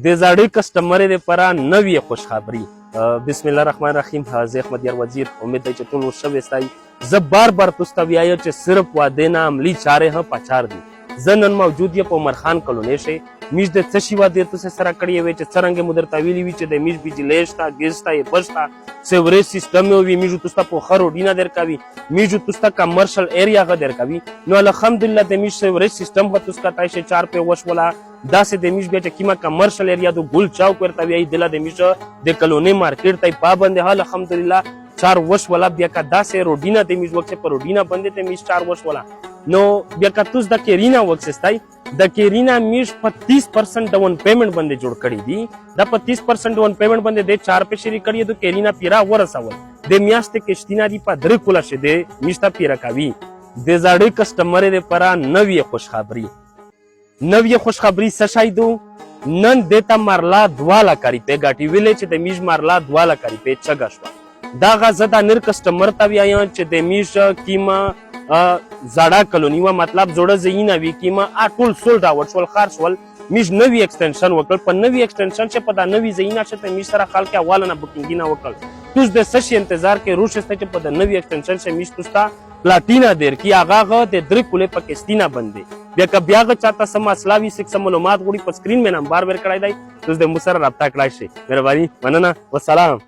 د زاړه کسٹمر لپاره نوې خوشخبری. بسم الله الرحمن الرحیم. زه احمد یار وزیر. امید ده چې ټول وشوي استای. زه بار تاسو ته وایم چې صرف واده نه عملی چارې هم پچار دي. زه نن موجود یم په عمرخان کلونی شي. میش د څه شي واده تاسو سره کړی وي چې څرنګه مو درته ویلي وي چې د میش بجلی شته، ګیس شته، بس شته، سیوریج سیستم وي. میشو تاسو په خر وډینه درکوي. میشو تاسو کمرشل ایریا غ درکوي. نو الحمدلله د میش سیوریج سیستم په تاسو کتای شي 4 په وش ولا داسې د میش بیا چې کیما کمرشل ایریا د ګل چاوک ورته وی دله د میش د کلونی مارکیټ ته پابند حال الحمدلله 4 وش ولا بیا کا داسې روډینه د میش وخت په روډینه باندې ته میش 4 وش ولا نو بیا کا تاسو د کیرینا وکسستای د کیرینا میش په 30% ډاون پیمنٹ باندې جوړ کړی دی. دا په 30% ډاون پیمنٹ باندې د 4 په شری کړی د کیرینا پیرا ورسول د میاشتې کشتینا دی په درې کوله شه د میشتا پیرا کوي. د زاړه کسٹمر لپاره نوې خوشخبری. نوې خوشخبری څه شای دو نن دیتا مرلا دواله کاری په غاټی ویلې چې د میش مرلا دواله کاری په چګا شو. دا غزه د نر کسٹمر ته ویایم چې د میش کیما زړه کلونی و مطلب جوړه زینه وی کیما اټول سول دا ورچول خارج ول میش نوی ایکسټنشن وکړ په نوی ایکسټنشن چې په دا نوی زینه چې میش سره خلک حواله نه بوکینګ نه وکړ. توس د سشي انتظار کې روش است چې په دا نوی ایکسټنشن چې میش توستا پلاټینا دیر کی هغه د درې کوله پاکستانه باندې بیا که بیا غ چاته سم اسلاوي سکه معلومات غوړي په سکرین مې نمبر ور کړای دی توس د مو سره رابطه کړای شي. مهرباني مننه والسلام.